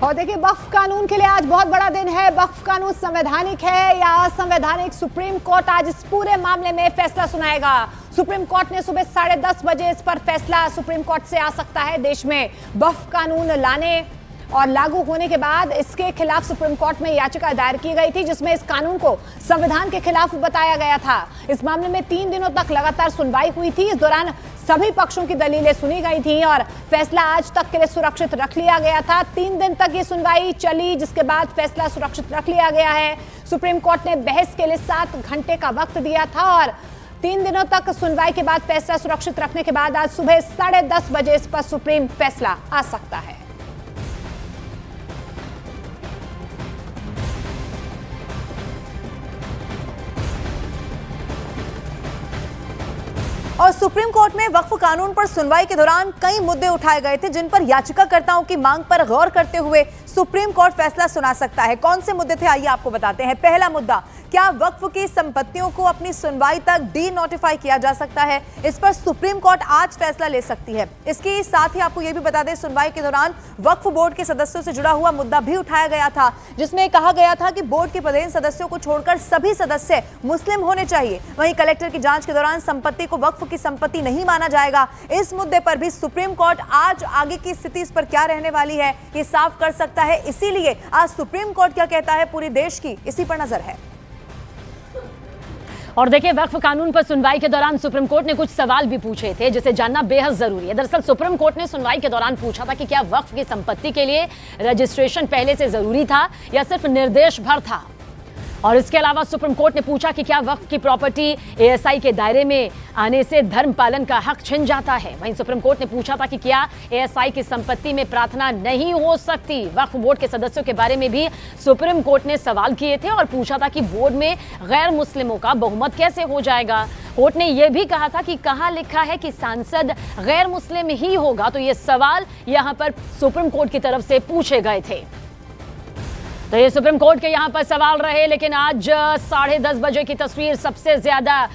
और देखिए, वक्फ कानून के लिए आज बहुत बड़ा दिन है। वक्फ कानून संवैधानिक है या असंवैधानिक, सुप्रीम कोर्ट आज इस पूरे मामले में फैसला सुनाएगा। सुप्रीम कोर्ट ने सुबह 10:30 बजे इस पर फैसला सुप्रीम कोर्ट से आ सकता है। देश में वक्फ कानून लाने और लागू होने के बाद इसके खिलाफ सुप्रीम कोर्ट में याचिका दायर की गई थी, जिसमें इस कानून को संविधान के खिलाफ बताया गया था। इस मामले में 3 दिनों तक लगातार सुनवाई हुई थी। इस दौरान सभी पक्षों की दलीलें सुनी गई थी और फैसला आज तक के लिए सुरक्षित रख लिया गया था। 3 दिन तक ये सुनवाई चली, जिसके बाद फैसला सुरक्षित रख लिया गया है। सुप्रीम कोर्ट ने बहस के लिए 7 घंटे का वक्त दिया था और 3 दिनों तक सुनवाई के बाद फैसला सुरक्षित रखने के बाद आज सुबह 10:30 बजे इस पर सुप्रीम फैसला आ सकता है। और सुप्रीम कोर्ट में वक्फ कानून पर सुनवाई के दौरान कई मुद्दे उठाए गए थे, जिन पर याचिकाकर्ताओं की मांग पर गौर करते हुए सुप्रीम कोर्ट फैसला सुना सकता है। कौन से मुद्दे थे, आइए आपको बताते हैं। पहला मुद्दा, क्या वक्फ की संपत्तियों को अपनी सुनवाई तक डी नोटिफाई किया जा सकता है? इस पर सुप्रीम कोर्ट आज फैसला ले सकती है। इसके साथ ही आपको यह भी बता दें, सुनवाई के दौरान वक्फ बोर्ड के सदस्यों से जुड़ा हुआ मुद्दा भी उठाया गया था, जिसमें कहा गया था कि बोर्ड के पदेन सदस्यों को छोड़कर सभी सदस्य मुस्लिम होने चाहिए। वहीं कलेक्टर की जांच के दौरान संपत्ति को वक्फ की संपत्ति नहीं माना जाएगा। इस मुद्दे पर भी सुप्रीम कोर्ट आज आगे की स्थिति इस पर क्या रहने वाली है, ये साफ कर सकता है। इसीलिए आज सुप्रीम कोर्ट क्या कहता है पूरे देश की इसी पर नजर है। और देखिए, वक्फ कानून पर सुनवाई के दौरान सुप्रीम कोर्ट ने कुछ सवाल भी पूछे थे, जिसे जानना बेहद जरूरी है। दरअसल सुप्रीम कोर्ट ने सुनवाई के दौरान पूछा था कि क्या वक्फ की संपत्ति के लिए रजिस्ट्रेशन पहले से जरूरी था या सिर्फ निर्देश भर था। और इसके अलावा सुप्रीम कोर्ट ने पूछा कि क्या वक्फ की प्रॉपर्टी एएसआई के दायरे में आने से धर्म पालन का हक छिन जाता है। वहीं सुप्रीम कोर्ट ने पूछा था कि क्या एएसआई की संपत्ति में प्रार्थना नहीं हो सकती। वक्फ बोर्ड के सदस्यों के बारे में भी सुप्रीम कोर्ट ने सवाल किए थे और पूछा था कि बोर्ड में गैर मुस्लिमों का बहुमत कैसे हो जाएगा। कोर्ट ने यह भी कहा था कि कहां लिखा है कि सांसद गैर मुस्लिम ही होगा। तो ये सवाल यहां पर सुप्रीम कोर्ट की तरफ से पूछे गए थे। तो ये सुप्रीम कोर्ट के यहाँ पर सवाल रहे, लेकिन आज 10:30 बजे की तस्वीर सबसे ज्यादा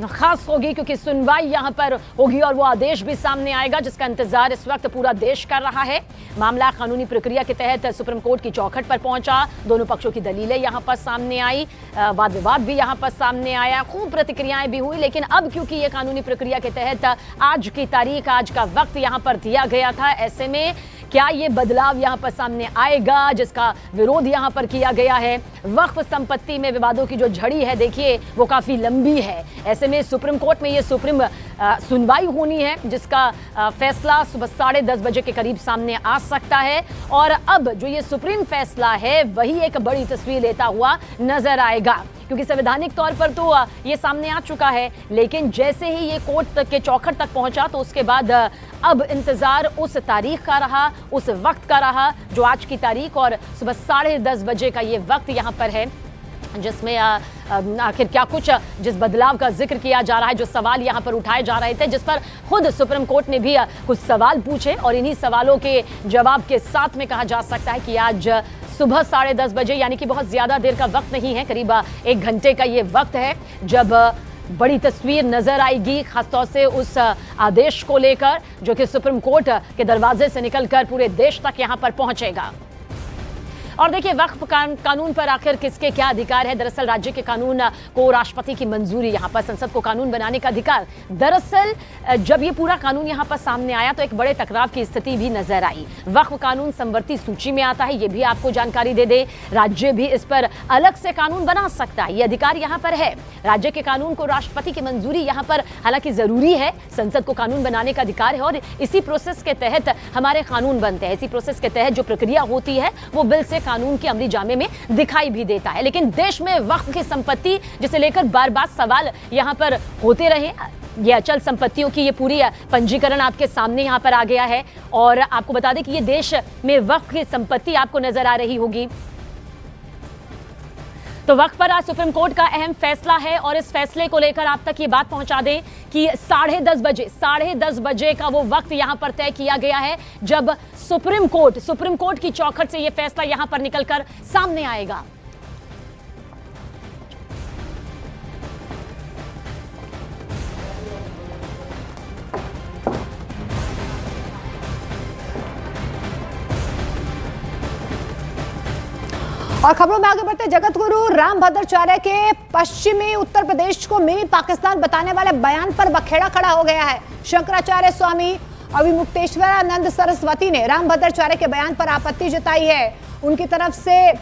खास होगी, क्योंकि सुनवाई यहाँ पर होगी और वो आदेश भी सामने आएगा, जिसका इंतजार इस वक्त पूरा देश कर रहा है। मामला कानूनी प्रक्रिया के तहत सुप्रीम कोर्ट की चौखट पर पहुंचा। दोनों पक्षों की दलीलें यहाँ पर सामने आई, वाद विवाद भी यहाँ पर सामने आया, खूब प्रतिक्रियाएं भी हुई। लेकिन अब क्योंकि ये कानूनी प्रक्रिया के तहत आज की तारीख, आज का वक्त यहाँ पर दिया गया था, ऐसे में क्या ये बदलाव यहाँ पर सामने आएगा, जिसका विरोध यहाँ पर किया गया है। वक्फ संपत्ति में विवादों की जो झड़ी है, देखिए वो काफी लंबी है। ऐसे में सुप्रीम कोर्ट में ये सुनवाई होनी है, जिसका फैसला सुबह 10:30 बजे के करीब सामने आ सकता है। और अब जो ये सुप्रीम फैसला है, वही एक बड़ी तस्वीर लेता हुआ नजर आएगा, क्योंकि संवैधानिक तौर पर तो ये सामने आ चुका है, लेकिन जैसे ही ये कोर्ट तक के चौखट तक पहुंचा, तो उसके बाद अब इंतजार उस तारीख का रहा, उस वक्त का रहा, जो आज की तारीख और सुबह 10:30 बजे का ये वक्त यहाँ पर है, जिसमें आखिर क्या कुछ जिस बदलाव का जिक्र किया जा रहा है, जो सवाल यहाँ पर उठाए जा रहे थे, जिस पर खुद सुप्रीम कोर्ट ने भी कुछ सवाल पूछे और इन्हीं सवालों के जवाब के साथ में कहा जा सकता है कि आज सुबह 10:30 बजे, यानी कि बहुत ज्यादा देर का वक्त नहीं है, करीब 1 घंटे का ये वक्त है, जब बड़ी तस्वीर नजर आएगी, खासतौर से उस आदेश को लेकर जो कि सुप्रीम कोर्ट के दरवाजे से निकलकर पूरे देश तक यहाँ पर पहुंचेगा। और देखिए, वक्फ कानून पर आखिर किसके क्या अधिकार है। दरअसल राज्य के कानून को राष्ट्रपति की मंजूरी, यहाँ पर संसद को कानून बनाने का अधिकार। दरअसल जब ये पूरा कानून यहाँ पर सामने आया, तो एक बड़े टकराव की स्थिति भी नजर आई। वक्फ कानून समवर्ती सूची में आता है, ये भी आपको जानकारी दे दे। राज्य भी इस पर अलग से कानून बना सकता है, ये अधिकार यहाँ पर है। राज्य के कानून को राष्ट्रपति की मंजूरी यहाँ पर हालांकि जरूरी है, संसद को कानून बनाने का अधिकार है और इसी प्रोसेस के तहत हमारे कानून बनते हैं। इसी प्रोसेस के तहत जो प्रक्रिया होती है, वो बिल से कानून की अमली जामे में दिखाई भी देता है। लेकिन देश में वक्फ की संपत्ति, जिसे लेकर बार बार सवाल यहाँ पर होते रहे, ये अचल संपत्तियों की ये पूरी पंजीकरण आपके सामने यहाँ पर आ गया है। और आपको बता दें कि ये देश में वक्फ की संपत्ति आपको नजर आ रही होगी। तो वक्त पर आज सुप्रीम कोर्ट का अहम फैसला है और इस फैसले को लेकर आप तक ये बात पहुंचा दें कि 10:30 बजे का वो वक्त यहां पर तय किया गया है, जब सुप्रीम कोर्ट की चौखट से ये फैसला यहां पर निकलकर सामने आएगा। और खबरों में आगे बढ़ते, जगत गुरु रामभद्राचार्य के पश्चिमी उत्तर प्रदेश को मिनी पाकिस्तान बताने वाले बयान पर बखेड़ा खड़ा हो गया है। शंकराचार्य स्वामी अविमुक्तेश्वरानंद सरस्वती ने रामभद्राचार्य के बयान पर आपत्ति जताई है। उनकी तरफ से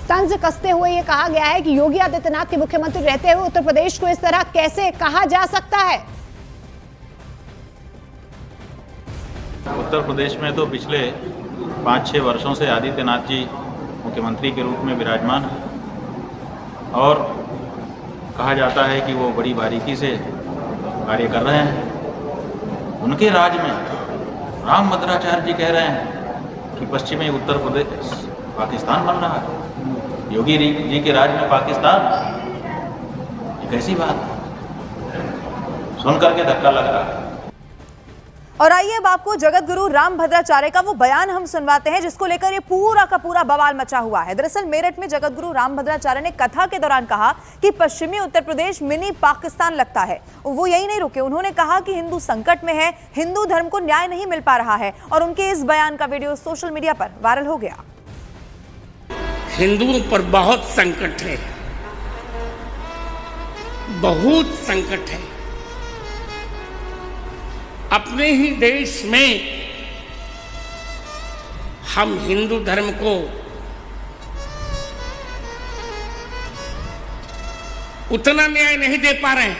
तंज कसते हुए ये कहा गया है कि योगी आदित्यनाथ के मुख्यमंत्री रहते हुए उत्तर प्रदेश को इस तरह कैसे कहा जा सकता है। उत्तर प्रदेश में तो पिछले 5-6 वर्षों से आदित्यनाथ जी मुख्यमंत्री के रूप में विराजमान है और कहा जाता है कि वो बड़ी बारीकी से कार्य कर रहे हैं। उनके राज में रामभद्राचार्य जी कह रहे हैं कि पश्चिमी उत्तर प्रदेश पाकिस्तान बन रहा है। योगी जी के राज में पाकिस्तान, ये कैसी बात है? सुन करके धक्का लग रहा है। और आइए अब आपको जगत गुरु रामभद्राचार्य का वो बयान हम सुनवाते हैं जिसको लेकर ये पूरा का पूरा बवाल मचा हुआ है। दरअसल मेरठ में जगत गुरु रामभद्राचार्य ने कथा के दौरान कहा कि पश्चिमी उत्तर प्रदेश मिनी पाकिस्तान लगता है। वो यही नहीं रुके, उन्होंने कहा कि हिंदू संकट में है, हिंदू धर्म को न्याय नहीं मिल पा रहा है और उनके इस बयान का वीडियो सोशल मीडिया पर वायरल हो गया। हिंदुओं पर बहुत संकट है, बहुत संकट है। अपने ही देश में हम हिंदू धर्म को उतना न्याय नहीं दे पा रहे हैं।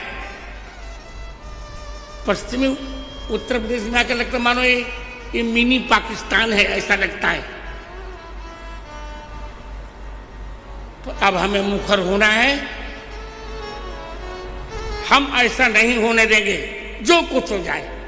पश्चिमी उत्तर प्रदेश में आकर लगता मानो ये मिनी पाकिस्तान है, ऐसा लगता है। तो अब हमें मुखर होना है, हम ऐसा नहीं होने देंगे। जो कुछ हो जाए